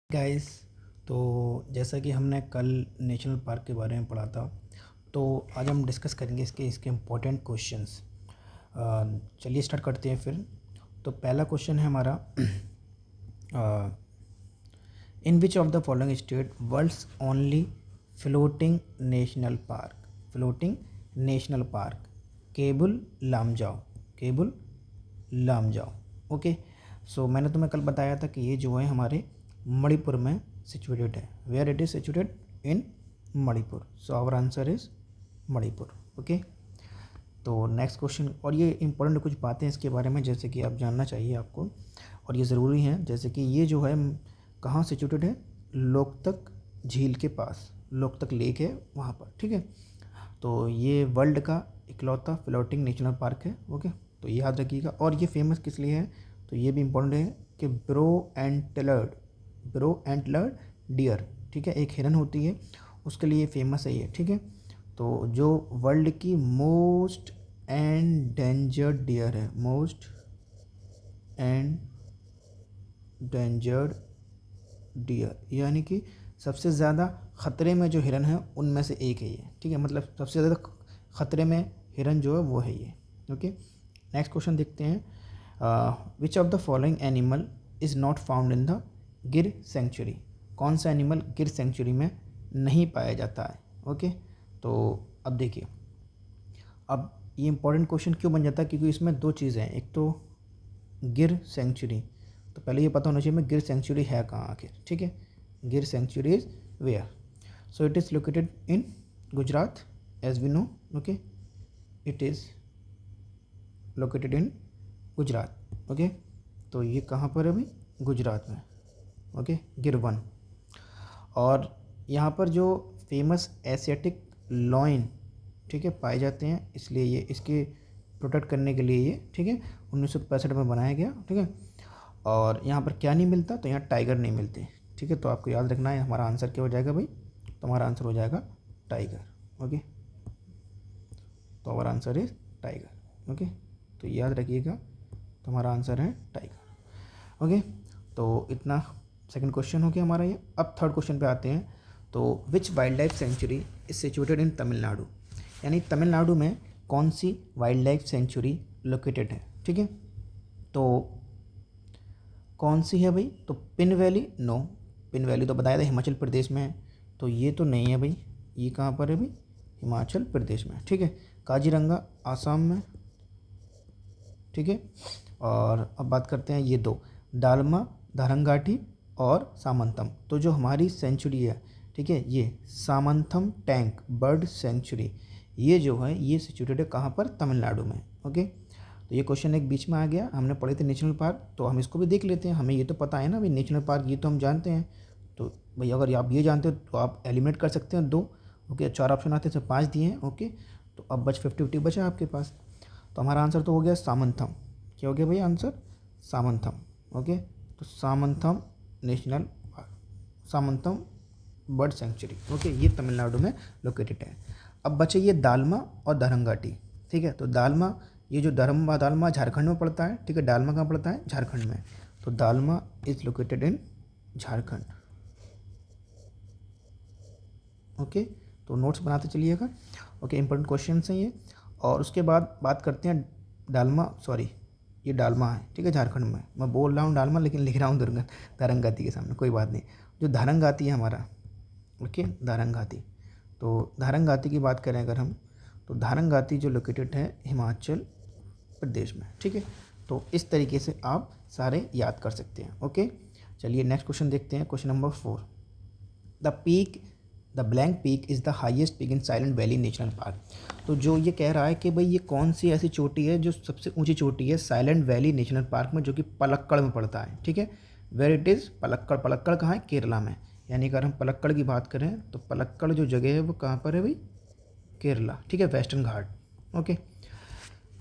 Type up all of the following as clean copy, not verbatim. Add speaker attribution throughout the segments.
Speaker 1: Guys, तो जैसा कि हमने कल नेशनल पार्क के बारे में पढ़ा था, तो आज हम डिस्कस करेंगे इसके इम्पोर्टेंट क्वेश्चंस। चलिए स्टार्ट करते हैं फिर। तो पहला क्वेश्चन है हमारा, in which of the following state world's only floating national park Keibul Lamjao. Okay, so मैंने तुम्हें कल बताया था कि ये जो है हमारे मणिपुर में सिचुएटेड है। Where it is situated? In Manipur. So our answer is Manipur. Okay, तो नेक्स्ट क्वेश्चन, और ये इंपॉर्टेंट कुछ बातें इसके बारे में जैसे कि आप जानना चाहिए आपको, और ये ज़रूरी है। जैसे कि ये जो है कहाँ सिचुएटेड है? लोकतक झील के पास, लोकतक लेक है वहाँ पर। ठीक है, तो ये वर्ल्ड का इकलौता फ्लोटिंग नेशनल पार्क है। ओके, तो ये याद रखिएगा। और ये फेमस किस लिए है? तो ये भी इम्पोर्टेंट है कि ब्रो एंटलर्ड डियर, ठीक है, एक हिरन होती है, उसके लिए फेमस है ये। ठीक है, तो जो वर्ल्ड की मोस्ट एंडेंजर्ड डियर है, मोस्ट एंडेंजर्ड डियर, यानी कि सबसे ज़्यादा ख़तरे में जो हिरन है उनमें से एक है ये। ठीक है, मतलब सबसे ज़्यादा ख़तरे में हिरन जो है वो है ये। ओके, नेक्स्ट क्वेश्चन देखते हैं। विच of the following animal is not found in the गिर सेंचुरी? कौन सा एनिमल गिर सेंचुरी में नहीं पाया जाता है? ओके, तो अब देखिए, अब ये इंपॉर्टेंट क्वेश्चन क्यों बन जाता है? क्योंकि इसमें दो चीज़ें हैं। एक तो गिर सेंचुरी, तो पहले ये पता होना चाहिए मैं गिर सेंचुरी है कहाँ आखिर। ठीक है, Gir sanctuary is where? So it is located in Gujarat as we know. Okay, it is located in Gujarat. Okay, तो ये कहाँ पर है भाई? गुजरात में। ओके, गिरवन। और यहाँ पर जो फेमस एशियाटिक लॉइन, ठीक है, पाए जाते हैं, इसलिए ये इसके प्रोटेक्ट करने के लिए ये, ठीक है, 1965 में बनाया गया। ठीक है, और यहाँ पर क्या नहीं मिलता? तो यहाँ टाइगर नहीं मिलते। ठीक है, तो आपको याद रखना है हमारा आंसर क्या हो जाएगा भाई? तो हमारा आंसर हो जाएगा टाइगर। ओके, तो हमारा आंसर इज टाइगर। ओके, तो याद रखिएगा, तो हमारा आंसर है टाइगर। ओके, तो इतना सेकंड क्वेश्चन हो गया हमारा ये। अब थर्ड क्वेश्चन पे आते हैं। तो विच wild life sanctuary is situated in Tamil Nadu? यानी तमिलनाडु में कौन सी वाइल्ड लाइफ सेंचुरी लोकेटेड है? ठीक है, तो कौन सी है भाई? तो pin valley? No, pin valley तो बताया था हिमाचल प्रदेश में है, तो ये तो नहीं है भाई। ये कहाँ पर है भाई? हिमाचल प्रदेश में। ठीक है, काजीरंगा आसाम में। ठीक है, और अब बात करते हैं ये दो, दालमा धारंगाठी और सामंतम। तो जो हमारी सेंचुरी है, ठीक है, ये सामंथम टैंक बर्ड सेंचुरी, ये जो है ये सिचुएटेड है कहाँ पर? तमिलनाडु में। ओके, तो ये क्वेश्चन एक बीच में आ गया। हमने पढ़े थे नेशनल पार्क, तो हम इसको भी देख लेते हैं। हमें ये तो पता है ना भाई, नेशनल पार्क ये तो हम जानते हैं। तो भाई अगर आप ये जानते हो तो आप एलिमिनेट कर सकते हैं दो। ओके, 4 ऑप्शन आते हैं तो 5 दिए हैं। ओके, तो अब 50-50 बचा आपके पास। तो हमारा आंसर तो हो गया सामंथम। क्या हो गया भाई आंसर? सामंथम। ओके, तो Samantham national park, Samantham bird sanctuary. Okay, ये तमिलनाडु में लोकेटेड है। अब बचे ये दालमा और दारंगाटी। ठीक है, तो दालमा, ये जो दालमा झारखंड में पड़ता है। ठीक है, डालमा कहाँ पड़ता है? झारखंड में। तो dalma is located in Jharkhand. Okay, तो नोट्स बनाते चलिएगा। ओके, इंपॉर्टेंट क्वेश्चन हैं ये। और उसके बाद बात करते हैं ये डालमा है। ठीक है, झारखंड में। मैं बोल रहा हूँ डालमा, लेकिन लिख रहा हूँ दारंगाती के सामने, कोई बात नहीं। जो धारंगाती है हमारा, ओके, धारंगाती, तो धारंगाती की बात करें अगर हम, तो धारंगाती जो लोकेटेड है हिमाचल प्रदेश में। ठीक है, तो इस तरीके से आप सारे याद कर सकते हैं। ओके, चलिए नेक्स्ट क्वेश्चन देखते हैं। Question number 4, the blank peak is the highest peak in silent valley national park. तो जो ये कह रहा है कि भाई ये कौन सी ऐसी चोटी है जो सबसे ऊंची चोटी है साइलेंट वैली नेशनल पार्क में, जो कि पलक्कड़ में पड़ता है। ठीक है, वेयर इट इज़? पलक्कड़ कहाँ है? केरला में। यानी अगर हम पलक्कड़ की बात करें तो पलक्कड़ जो जगह है वो कहाँ पर है भाई? केरला। ठीक है, वेस्टर्न घाट। ओके,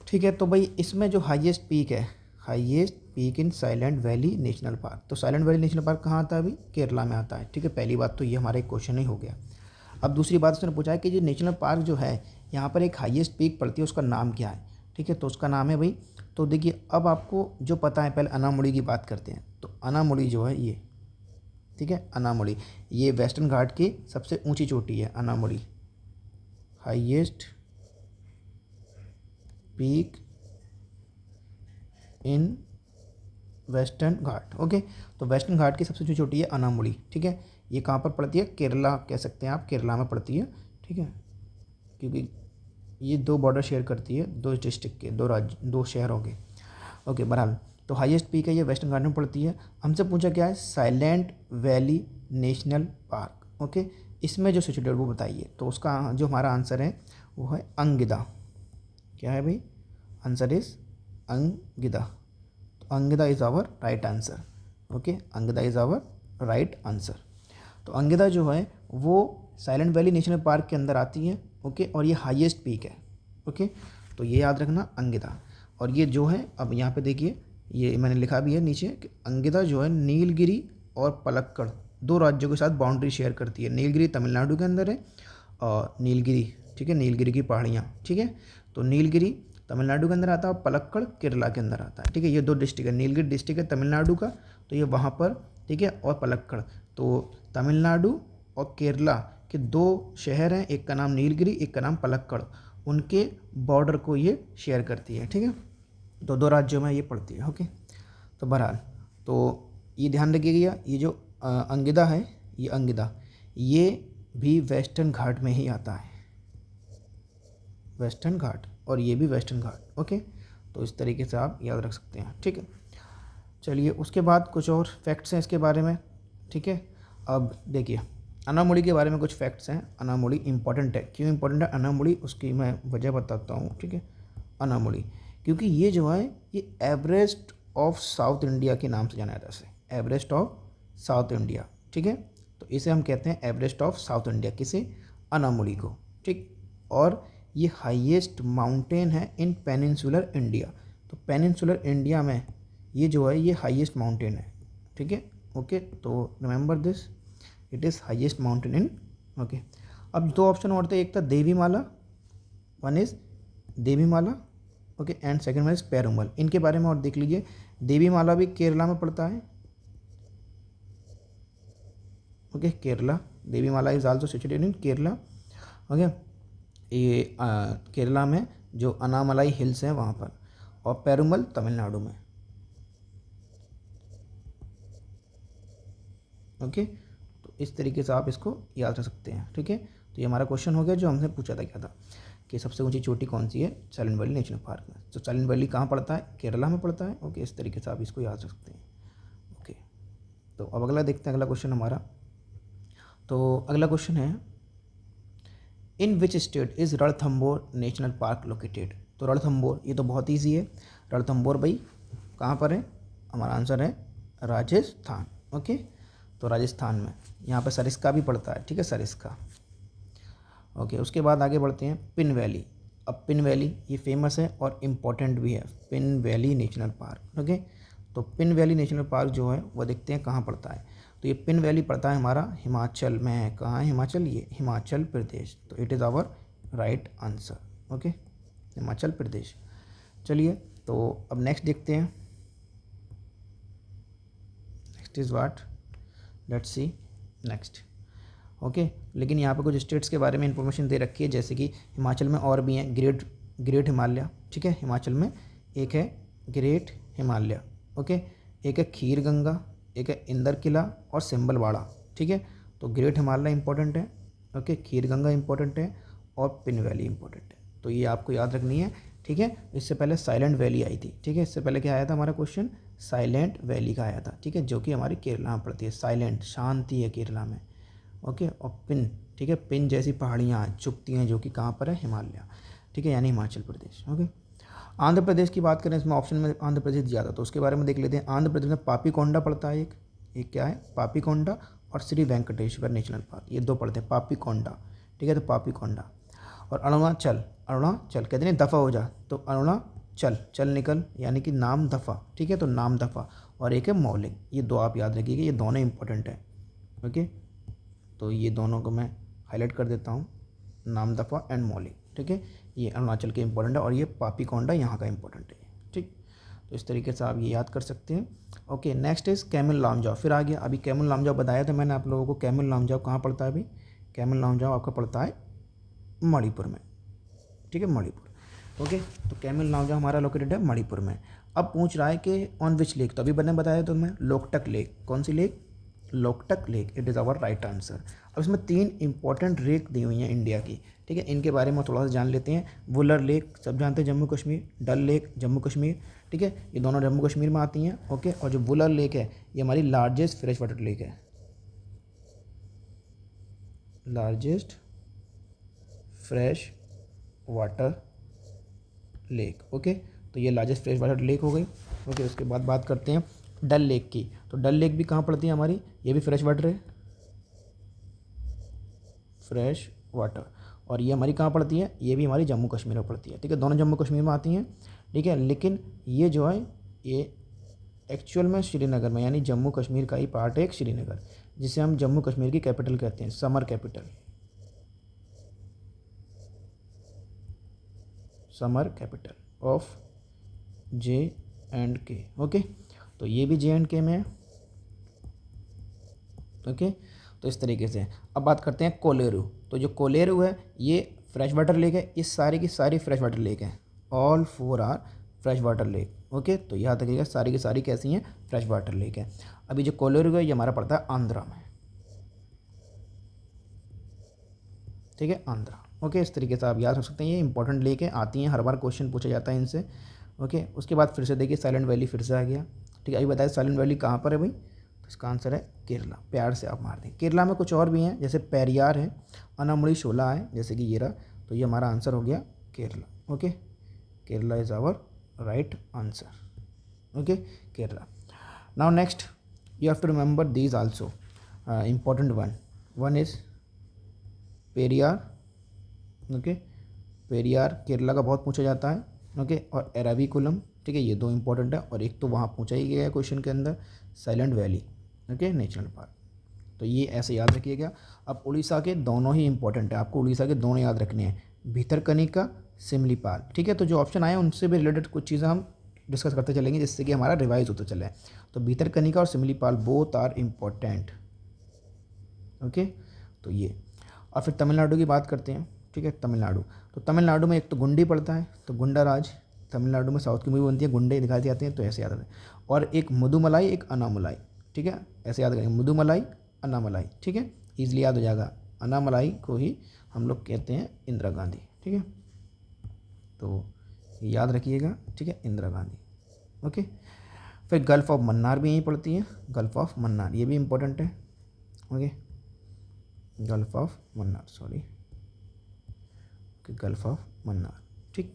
Speaker 1: ठीक है, तो भाई इसमें जो हाईएस्ट पीक है, हाईएस्ट पीक इन साइलेंट वैली नेशनल पार्क, तो साइलेंट वैली नेशनल पार्क कहाँ आता है अभी? केरला में आता है। ठीक है, पहली बात तो ये हमारा एक क्वेश्चन ही हो गया। अब दूसरी बात उसने पूछा है कि जो नेशनल पार्क जो है यहाँ पर एक हाईएस्ट पीक पड़ती है, उसका नाम क्या है? ठीक है, तो उसका नाम है भाई, तो देखिए अब आपको जो पता है, पहले अनामुड़ी की बात करते हैं। तो अनामुड़ी जो है ये ठीक है, अनामुड़ी। ये वेस्टर्न घाट की सबसे ऊंची चोटी है, Anamudi, highest peak in western Ghat. Okay, तो वेस्टर्न घाट की सबसे ऊंची चोटी है अनामुड़ी। ठीक है, ये कहाँ पर पड़ती है? केरला कह सकते हैं आप, केरला में पड़ती है। ठीक है, क्योंकि ये दो बॉर्डर शेयर करती है, दो डिस्ट्रिक्ट के, दो राज्य, दो शहरों के। ओके, बहरहाल तो हाईएस्ट पीक है ये, वेस्टर्न घाट में पड़ती है। हमसे पूछा क्या है? Silent valley national park. Okay, इसमें जो सिचुएटेड वो बताइए। तो उसका जो हमारा आंसर है वो है अंगिदा। क्या है भाई? Answer is Angida. तो Angida is our right answer. Okay, Angida is our right answer. तो अंगिदा जो है वो साइलेंट वैली नेशनल पार्क के अंदर आती है। ओके, और ये हाईएस्ट पीक है। ओके, तो ये याद रखना, अंगिदा। और ये जो है, अब यहाँ पे देखिए, ये मैंने लिखा भी है नीचे कि अंगिदा जो है नीलगिरी और पलक्कड़ दो राज्यों के साथ बाउंड्री शेयर करती है। नीलगिरी तमिलनाडु के अंदर है और नीलगिरी, ठीक है, नीलगिरी की पहाड़ियाँ, ठीक है, तो नीलगिरी तमिलनाडु के अंदर आता है और पलक्कड़ केरला के अंदर आता है। ठीक है, ये दो डिस्ट्रिक्ट है, नीलगिरी डिस्ट्रिक्ट है तमिलनाडु का, तो ये वहाँ पर, ठीक है, और पलक्कड़, तो तमिलनाडु और केरला के दो शहर हैं, एक का नाम नीलगिरी, एक का नाम पलक्कड़, उनके बॉर्डर को ये शेयर करती है। ठीक है, तो दो राज्यों में ये पड़ती है। ओके, तो बहरहाल तो ये ध्यान रखिएगा, ये जो अंगिदा है, ये अंगिदा ये भी वेस्टर्न घाट में ही आता है, वेस्टर्न घाट, और ये भी वेस्टर्न घाट। ओके, तो इस तरीके से आप याद रख सकते हैं। ठीक है, चलिए उसके बाद कुछ और फैक्ट्स हैं इसके बारे में। ठीक है, अब देखिए अनामुड़ी के बारे में कुछ फैक्ट्स हैं। अनामुड़ी इंपॉर्टेंट है, क्यों इंपॉर्टेंट है अनामुड़ी, उसकी मैं वजह बताता हूँ। ठीक है, अनामुड़ी क्योंकि ये जो है ये एवरेस्ट ऑफ साउथ इंडिया के नाम से जाना जाता है, इसे एवरेस्ट ऑफ साउथ इंडिया। ठीक है, तो इसे हम कहते हैं एवरेस्ट ऑफ साउथ इंडिया, किसे? अनामुड़ी को। ठीक, और ये हाईएस्ट माउंटेन है इन पेनिनसुलर इंडिया। तो पेनिनसुलर इंडिया में ये जो है ये हाईएस्ट माउंटेन है। ठीक है, ओके, तो remember this, it is highest mountain in. Okay, अब दो ऑप्शन और थे, एक था Devimala, one is Devimala, okay, and second one is Perumal. इनके बारे में और देख लीजिए। देवीमाला भी केरला में पड़ता है। Okay, Kerala, Devimala is also situated in Kerala. Okay, ये केरला में जो अनामलाई हिल्स हैं वहाँ पर, और पेरुमल तमिलनाडु में। ओके, तो इस तरीके से आप इसको याद रख सकते हैं। ठीक है, तो ये हमारा क्वेश्चन हो गया जो हमसे पूछा था, क्या था कि सबसे ऊंची चोटी कौन सी है साइलेंट वैली नेशनल पार्क में। तो साइलेंट वैली कहाँ पड़ता है? केरला में पड़ता है। ओके, इस तरीके से आप इसको याद रख सकते हैं। ओके, तो अब अगला देखते हैं, अगला क्वेश्चन हमारा। तो अगला क्वेश्चन है, in which state is Ranthambore national park located. तो रणथंबोर, ये तो बहुत ईजी है। रणथंबोर भाई कहाँ पर है? हमारा आंसर है राजस्थान। ओके, तो राजस्थान में, यहाँ पर सरिस्का भी पड़ता है। ठीक है, सरिस्का। ओके, उसके बाद आगे बढ़ते हैं, पिन वैली। अब पिन वैली ये फेमस है और इम्पोर्टेंट भी है, pin valley national park. Okay, तो पिन वैली नेशनल पार्क जो है वो देखते हैं कहाँ पड़ता है। तो ये पिन वैली पड़ता है हमारा हिमाचल में है। कहाँ है हिमाचल? ये हिमाचल प्रदेश। तो it is our right answer. Okay, Himachal Pradesh. चलिए, तो अब नेक्स्ट देखते हैं। Next is what, let's see next. Okay, लेकिन यहाँ पे कुछ स्टेट्स के बारे में इंफॉर्मेशन दे रखी है, जैसे कि हिमाचल में और भी हैं, ग्रेट हिमालय। ठीक है, हिमाचल में एक है ग्रेट हिमालय। ओके, एक है खीर गंगा, एक है इंदर किला और सिंबलवाड़ा। ठीक है, तो ग्रेट हिमालय इंपॉर्टेंट है। ओके, खीर गंगा इंपॉर्टेंट है और पिन वैली इंपॉर्टेंट है। तो ये आपको याद रखनी है। ठीक है, इससे पहले साइलेंट वैली आई थी। ठीक है, इससे पहले क्या आया था हमारा क्वेश्चन? साइलेंट वैली का आया था। ठीक है, जो कि हमारी केरला में पड़ती है। साइलेंट, शांति है केरला में। ओके, और पिन, ठीक है, पिन जैसी पहाड़ियाँ चुभती हैं, जो कि कहाँ पर है? हिमालय। ठीक है, यानी हिमाचल प्रदेश। ओके, आंध्र प्रदेश की बात करें, इसमें ऑप्शन में आंध्र प्रदेश ज़्यादा, तो उसके बारे में देख लेते हैं। आंध्र प्रदेश में पापीकोंडा पड़ता है, एक क्या है? पापीकोंडा, और श्री वेंकटेश्वर नेशनल पार्क, ये दो पड़ते हैं, पापीकोंडा। ठीक है, तो पापीकोंडा। और अरुणाचल, अरुणाचल कहते हैं दफ़ा हो जा, तो अरुणाचल, चल निकल, यानी कि नाम दफ़ा। ठीक है, तो नाम दफ़ा, और एक है मौलिंग। ये दो आप याद रखिएगा, ये दोनों इंपॉर्टेंट हैं। ओके, तो ये दोनों को मैं हाईलाइट कर देता हूँ, नाम दफ़ा एंड मौलिंग। ठीक है, ये अरुणाचल के इंपॉर्टेंट है और ये पापीकोंडा यहाँ का इंपॉर्टेंट है। ठीक, तो इस तरीके से आप ये याद कर सकते हैं। Okay, next is camel Lamjao. फिर आ गया, अभी कैमल लामजाओ बताया था मैंने आप लोगों को। कैमल लामजाओ कहाँ पड़ता है अभी? कैमल लामजाओ आपका पड़ता है मणिपुर में, ठीक है, मणिपुर। ओके, तो कैमल लामजाओ हमारा लोकेटेड है मणिपुर में। अब पूछ रहा है कि ऑन विच लेक, तो अभी मैंने बताया तो मैं लोकटक लेक। कौन सी lake? Loktak lake, it is our right answer. अब इसमें 3 इंपॉर्टेंट लेक दी हुई हैं इंडिया की, ठीक है, इनके बारे में थोड़ा सा जान लेते हैं। वुलर लेक सब जानते हैं, जम्मू कश्मीर। डल लेक जम्मू कश्मीर, ठीक है, ये दोनों जम्मू कश्मीर में आती हैं। ओके, और जो वुलर लेक है ये हमारी लार्जेस्ट फ्रेश वाटर लेक है, largest fresh water lake. Okay, तो ये लार्जेस्ट फ्रेश वाटर लेक हो गई। ओके, उसके बाद बात करते हैं डल लेक की। तो डल लेक भी कहाँ पड़ती है हमारी? ये भी फ्रेश वाटर है, फ्रेश वाटर। और ये हमारी कहाँ पड़ती है? ये भी हमारी जम्मू कश्मीर में पड़ती है, ठीक है, दोनों जम्मू कश्मीर में आती हैं, ठीक है। लेकिन ये जो है ये एक्चुअल में श्रीनगर में, यानी जम्मू कश्मीर का ही पार्ट है एक श्रीनगर, जिसे हम जम्मू कश्मीर की कैपिटल कहते हैं, summer capital, summer capital of J&K। Okay, तो ये भी J&K में है। ओके, तो इस तरीके से अब बात करते हैं कोलेरू। तो जो कोलेरू है ये फ्रेश वाटर लेक है, ये सारी की सारी फ्रेश वाटर लेक है, all 4 are fresh water lake. Okay, तो याद रखिएगा सारी की सारी कैसी हैं? फ्रेश वाटर लेक है। अभी जो कोलेरू है ये हमारा पड़ता है आंध्रा में, ठीक है, आंध्रा। ओके, इस तरीके से आप याद रख सकते हैं, ये इंपॉर्टेंट लेक है, आती हैं, हर बार क्वेश्चन पूछा जाता है इनसे। ओके, उसके बाद फिर से देखिए साइलेंट वैली फिर से आ गया, ठीक है। अभी बताइए साइलेंट वैली कहाँ पर है भाई? तो इसका आंसर है केरला। प्यार से आप मार दें। केरला में कुछ और भी हैं, जैसे पेरियार है, अनामुड़ी शोला है, जैसे कि ये रहा, तो ये हमारा आंसर हो गया Kerala. Okay, Kerala is our right answer. Okay, Kerala. Now next you have to remember these also, important one is Periyar. Okay, Periyar Kerala का बहुत पूछा जाता है। ओके, और एराविकुलम, ठीक है, ये 2 इंपॉर्टेंट है। और एक तो वहाँ पूछा ही गया है क्वेश्चन के अंदर, silent valley, okay, national park. तो ये ऐसे याद रखिएगा। अब उड़ीसा के दोनों ही इंपॉर्टेंट है, आपको उड़ीसा के दोनों याद रखने हैं, भितरकनिका, सिमलीपाल, ठीक है। तो जो ऑप्शन आए हैं उनसे भी रिलेटेड कुछ चीज़ें हम डिस्कस करते चलेंगे, जिससे कि हमारा रिवाइज होता चले। तो भितरकनिका और Similipal both are important. Okay, तो ये। और फिर तमिलनाडु की बात करते हैं, ठीक है, तमिलनाडु। तो तमिलनाडु में एक तो गुंडी पड़ता है, तो गुंडा राज, तमिलनाडु में साउथ की मूवी बनती है, गुंडे दिखाई जाते हैं, तो ऐसे याद है। और एक मुदुमलाई, एक अनामलाई, ठीक है, ऐसे याद करेंगे, मुदुमलाई, अनामलाई, ठीक है, ईजिली याद हो जाएगा। अनामलाई को ही हम लोग कहते हैं इंदिरा गांधी, ठीक है, तो याद रखिएगा, ठीक है, इंदिरा गांधी। ओके, फिर गल्फ़ ऑफ मन्नार भी यहीं पड़ती है, गल्फ़ ऑफ मन्नार, ये भी इम्पोर्टेंट है। Okay, gulf of Mannar, sorry, gulf of Mannar, ठीक,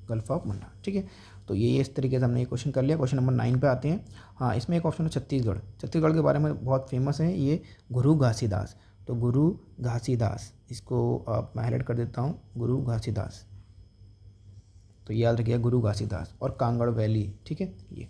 Speaker 1: गल्फ़ ऑफ मन्नार, ठीक है। तो ये इस तरीके से हमने ये क्वेश्चन कर लिया। क्वेश्चन नंबर 9 पे आते हैं। हाँ, इसमें एक ऑप्शन है छत्तीसगढ़। छत्तीसगढ़ के बारे में बहुत फेमस है ये गुरु घासीदास। तो गुरु घासीदास, इसको आप मैं हाईलाइट कर देता हूँ, गुरु घासीदास, तो याद रखिएगा गुरु घासीदास। और कांगड़ वैली, ठीक है, ये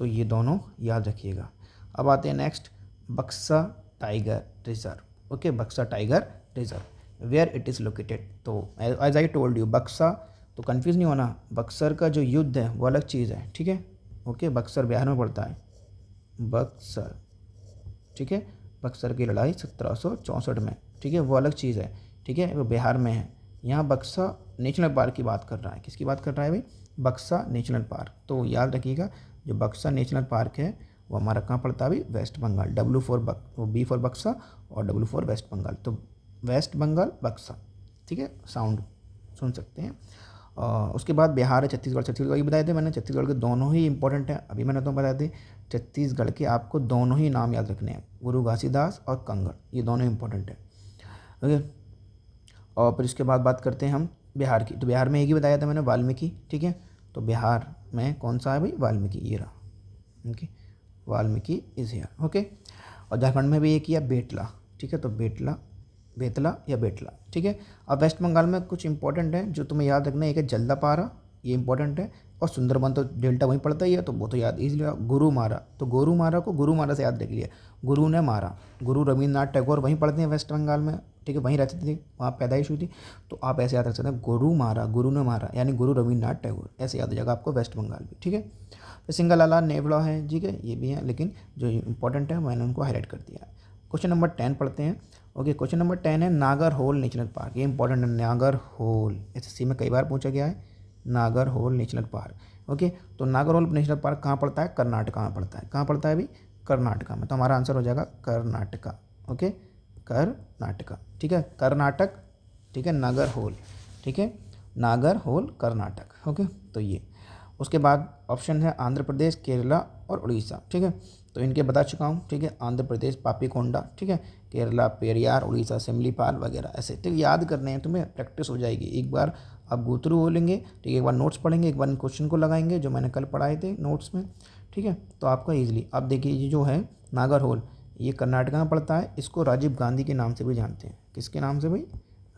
Speaker 1: ये दोनों याद रखिएगा। अब आते हैं next, Buxa tiger reserve. Okay, Buxa tiger reserve, where it is located. तो as I told you, Buxa, तो कंफ्यूज नहीं होना, बक्सर का जो युद्ध है वो अलग चीज़ है, ठीक है। ओके, बक्सर बिहार में पड़ता है, बक्सर, ठीक है, बक्सर की लड़ाई 1764 में, ठीक है, वो अलग चीज़ है, ठीक है, वो बिहार में है। यहाँ बक्सा नेशनल पार्क की बात कर रहा है, किसकी बात कर रहा है भाई? बक्सा नेशनल पार्क। तो याद रखिएगा जो बक्सा नेशनल पार्क है वो हमारा कहाँ पड़ता है भाई? वेस्ट बंगाल। B फॉर बक्सा और W फॉर वेस्ट बंगाल, तो वेस्ट बंगाल बक्सा, ठीक है, साउंड सुन सकते हैं। उसके बाद बिहार है, छत्तीसगढ़ की बताए थे मैंने, छत्तीसगढ़ के दोनों ही इंपॉर्टेंट हैं। अभी मैंने तो बताए थे छत्तीसगढ़ के आपको दोनों ही नाम याद रखने हैं, गुरु घासीदास और कंगड़, ये दोनों इंपॉर्टेंट है। ओके, और फिर इसके बाद बात करते हैं हम बिहार की। तो बिहार में एक ही बताया था मैंने, वाल्मीकि, ठीक है। तो बिहार में कौन सा है भाई? वाल्मीकि, ये रहा। Okay, Valmiki is here. Okay, और झारखंड में भी एक ही है, बेटला, ठीक है, तो बेतला या बेटला, ठीक है। अब वेस्ट बंगाल में कुछ इंपॉर्टेंट है जो तुम्हें याद रखना है, एक है जल्दापारा, ये इंपॉर्टेंट है, और सुंदरबन तो डेल्टा वहीं पड़ता ही है, तो वो तो याद इसलिए। गुरुमारा, तो गुरुमारा को गुरुमारा से याद रख लिया, गुरु ने मारा। गुरु रविन्द्रनाथ टैगोर वहीं पढ़ते हैं वेस्ट बंगाल में, ठीक है, वहीं रहते थे, वहाँ पैदाइश हुई थी। तो आप ऐसे याद रख सकते हैं, गुरु मारा, गुरु ने मारा, यानी गुरु रविन्द्रनाथ टैगोर, ऐसे याद हो जाएगा आपको, वेस्ट बंगाल भी। ठीक है, तो सिंगलाला नेवला है, ठीक है, ये भी है, लेकिन जो इंपॉर्टेंट है मैंने उनको हाईलाइट कर दिया है। क्वेश्चन नंबर 10 पढ़ते हैं। ओके, क्वेश्चन नंबर 10 है नागरहोल नेशनल पार्क। ये इंपॉर्टेंट है, नागरहोल एसएससी में कई बार पूछा गया है, नागरहोल नेशनल पार्क। ओके, तो नागरहोल नेशनल पार्क कहाँ पड़ता है? कर्नाटका में पड़ता है। कहाँ पड़ता है अभी? कर्नाटका में। तो हमारा आंसर हो जाएगा कर्नाटका। ओके, कर्नाटका, ठीक है, कर्नाटक, ठीक है, नागरहोल, ठीक है, नागरहोल कर्नाटक। ओके, तो ये उसके बाद ऑप्शन है आंध्र प्रदेश, केरला और उड़ीसा। ठीक है, तो इनके बता चुका हूँ। ठीक है, आंध्र प्रदेश पापीकोंडा, ठीक है, केरला पेरियार, उड़ीसा सिमलीपाल वगैरह, ऐसे। ठीक, याद करने हैं तुम्हें, प्रैक्टिस हो जाएगी। एक बार आप गो थ्रू बोलेंगे, ठीक है, एक बार नोट्स पढ़ेंगे, एक बार इन क्वेश्चन को लगाएंगे जो मैंने कल पढ़ाए थे नोट्स में। ठीक है, तो आपका ईजिली, आप देखिए ये जो है नागरहोल, ये कर्नाटका में पड़ता है। इसको राजीव गांधी के नाम से भी जानते हैं। किसके नाम से भाई?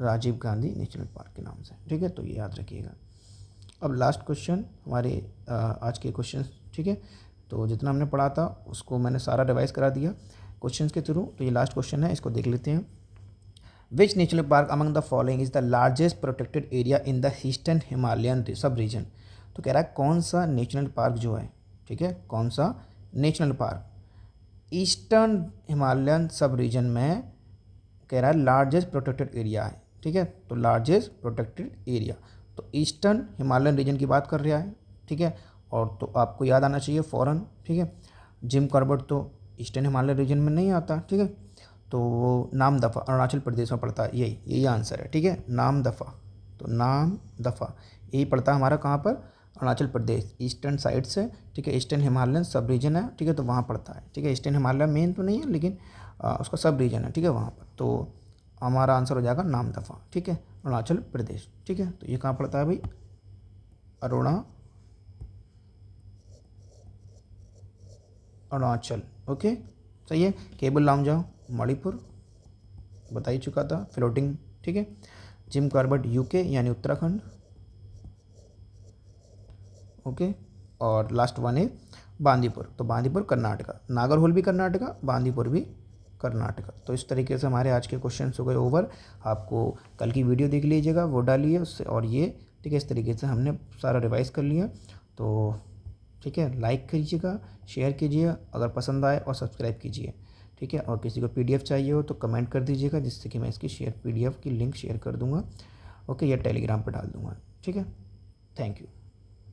Speaker 1: राजीव गांधी नेशनल पार्क के नाम से। ठीक है, तो ये याद रखिएगा। अब लास्ट क्वेश्चन हमारे आज के क्वेश्चन, ठीक है, तो जितना हमने पढ़ा था उसको मैंने सारा रिवाइज करा दिया क्वेश्चंस के थ्रू। तो ये लास्ट क्वेश्चन है, इसको देख लेते हैं। Which national park among the following is the largest protected area in the eastern Himalayan सब रीजन। तो कह रहा है कौन सा नेशनल पार्क जो है, ठीक है, कौन सा नेशनल पार्क ईस्टर्न हिमालयन सब रीजन में कह रहा है लार्जेस्ट प्रोटेक्टेड एरिया है। ठीक है, तो लार्जेस्ट प्रोटेक्टेड एरिया, तो ईस्टर्न हिमालयन रीजन की बात कर रहा है। ठीक है, और तो आपको याद आना चाहिए फॉरन। ठीक है, जिम कॉर्बेट तो ईस्टर्न हिमालयन रीजन में नहीं आता। ठीक है, तो वो नामदफा अरुणाचल प्रदेश में पड़ता है। यही आंसर है। ठीक है, नामदफा, तो नामदफा यही पड़ता है हमारा कहाँ पर? अरुणाचल प्रदेश, ईस्टर्न साइड से। ठीक है, ईस्टर्न हिमालयन सब रीजन है। ठीक है, तो वहाँ पड़ता है। ठीक है, ईस्टर्न हिमालय मेन तो नहीं है, लेकिन उसका सब रीजन है। ठीक है, वहाँ पर तो हमारा आंसर हो जाएगा नामदफा। ठीक है, अरुणाचल प्रदेश। ठीक है, तो ये कहाँ पड़ता है भाई? अरुणाचल। ओके, सही है। केबल लामजाओ मणिपुर बता ही चुका था, फ्लोटिंग। ठीक है, जिम कॉर्बेट यूके यानी उत्तराखंड। ओके, और लास्ट वन है बांदीपुर, तो बांदीपुर कर्नाटका। नागरहोल भी कर्नाटका, बांदीपुर भी कर्नाटका। तो इस तरीके से हमारे आज के क्वेश्चन हो गए ओवर। आपको कल की वीडियो देख लीजिएगा, वो डालिए उससे, और ये ठीक है, इस तरीके से हमने सारा रिवाइज कर लिया। तो ठीक है, लाइक कीजिएगा, शेयर कीजिए अगर पसंद आए, और सब्सक्राइब कीजिए। ठीक है, और किसी को पीडीएफ चाहिए हो तो कमेंट कर दीजिएगा, जिससे कि मैं इसकी पीडीएफ की लिंक शेयर कर दूंगा। ओके, या टेलीग्राम पर डाल दूंगा। ठीक है, थैंक यू।